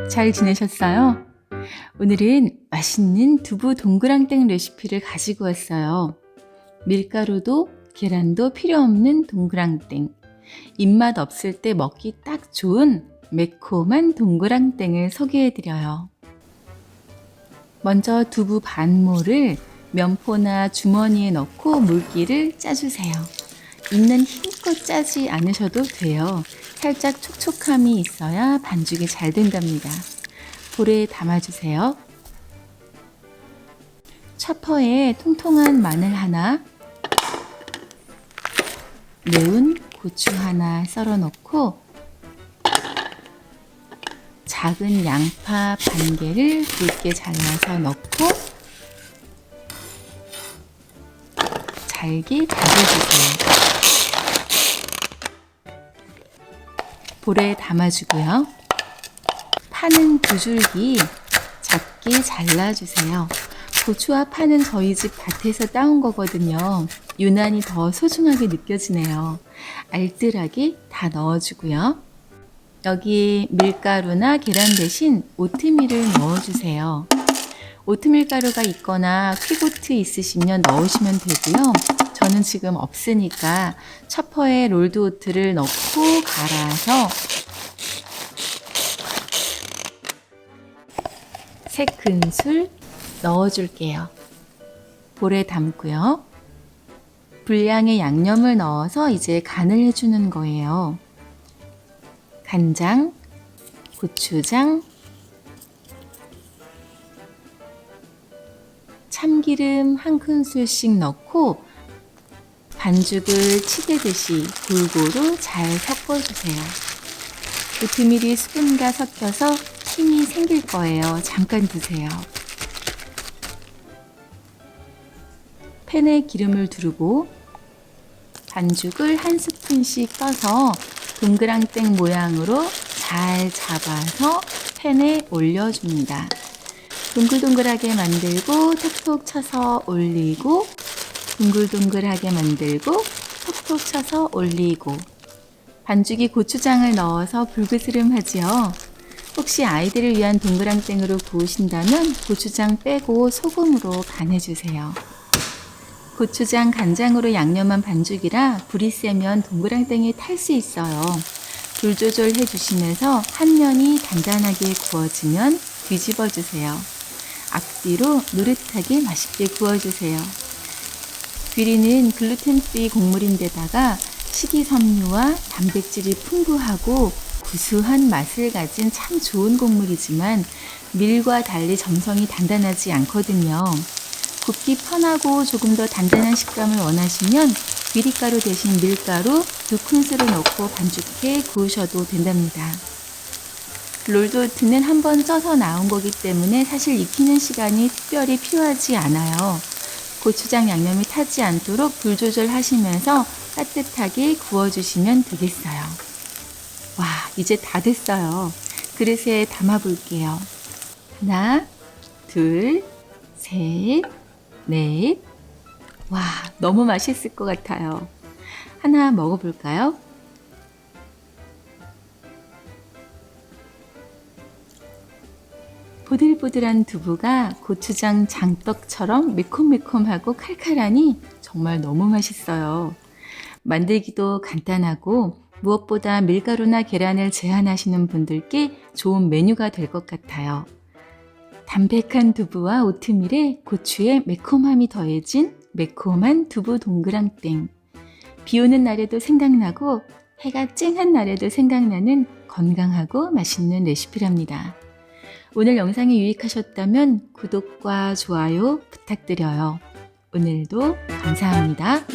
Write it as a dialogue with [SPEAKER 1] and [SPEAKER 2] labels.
[SPEAKER 1] 잘 지내셨어요? 오늘은 맛있는 두부 동그랑땡 레시피를 가지고 왔어요. 밀가루도 계란도 필요 없는 동그랑땡. 입맛 없을 때 먹기 딱 좋은 매콤한 동그랑땡을 소개해드려요. 먼저 두부 반모를 면포나 주머니에 넣고 물기를 짜주세요. 있는 힘껏 짜지 않으셔도 돼요. 살짝 촉촉함이 있어야 반죽이 잘 된답니다. 볼에 담아주세요. 초퍼에 통통한 마늘 하나, 매운 고추 하나 썰어 넣고 작은 양파 반 개를 굵게 잘라서 넣고 잘게 다져주세요. 볼에 담아주고요. 파는 2줄기 작게 잘라주세요. 고추와 파는 저희 집 밭에서 따온 거거든요. 유난히 더 소중하게 느껴지네요. 알뜰하게 다 넣어주고요. 여기에 밀가루나 계란 대신 오트밀을 넣어주세요. 오트밀 가루가 있거나 퀴고트 있으시면 넣으시면 되고요. 저는 지금 없으니까 초퍼에 롤드 오트를 넣고 갈아서 3큰술 넣어줄게요. 볼에 담고요. 분량의 양념을 넣어서 이제 간을 해주는 거예요. 간장, 고추장, 참기름 1큰술씩 넣고 반죽을 치대듯이 골고루 잘 섞어주세요. 오트밀이 수분과 섞여서 힘이 생길 거예요. 잠깐 두세요. 팬에 기름을 두르고 반죽을 1스푼씩 떠서 동그랑땡 모양으로 잘 잡아서 팬에 올려줍니다. 동글동글하게 만들고 톡톡 쳐서 올리고 동글동글하게 만들고 톡톡 쳐서 올리고 반죽에 고추장을 넣어서 불그스름하지요. 혹시 아이들을 위한 동그랑땡으로 구우신다면 고추장 빼고 소금으로 간해주세요. 고추장, 간장으로 양념한 반죽이라 불이 세면 동그랑땡이 탈 수 있어요. 불 조절해 주시면서 한 면이 단단하게 구워지면 뒤집어 주세요. 앞뒤로 노릇하게 맛있게 구워주세요. 귀리는 글루텐 프리 곡물인데다가 식이섬유와 단백질이 풍부하고 구수한 맛을 가진 참 좋은 곡물이지만 밀과 달리 점성이 단단하지 않거든요. 굽기 편하고 조금 더 단단한 식감을 원하시면 귀리가루 대신 밀가루 2큰술을 넣고 반죽해 구우셔도 된답니다. 롤드오트는 한번 쪄서 나온 거기 때문에 사실 익히는 시간이 특별히 필요하지 않아요. 고추장 양념이 타지 않도록 불 조절하시면서 따뜻하게 구워주시면 되겠어요. 와, 이제 다 됐어요. 그릇에 담아 볼게요. 하나, 둘, 셋, 넷. 와, 너무 맛있을 것 같아요. 하나 먹어볼까요? 보들보들한 두부가 고추장 장떡처럼 매콤매콤하고 칼칼하니 정말 너무 맛있어요. 만들기도 간단하고 무엇보다 밀가루나 계란을 제한하시는 분들께 좋은 메뉴가 될 것 같아요. 담백한 두부와 오트밀에 고추의 매콤함이 더해진 매콤한 두부 동그랑땡. 비 오는 날에도 생각나고 해가 쨍한 날에도 생각나는 건강하고 맛있는 레시피랍니다. 오늘 영상이 유익하셨다면 구독과 좋아요 부탁드려요. 오늘도 감사합니다.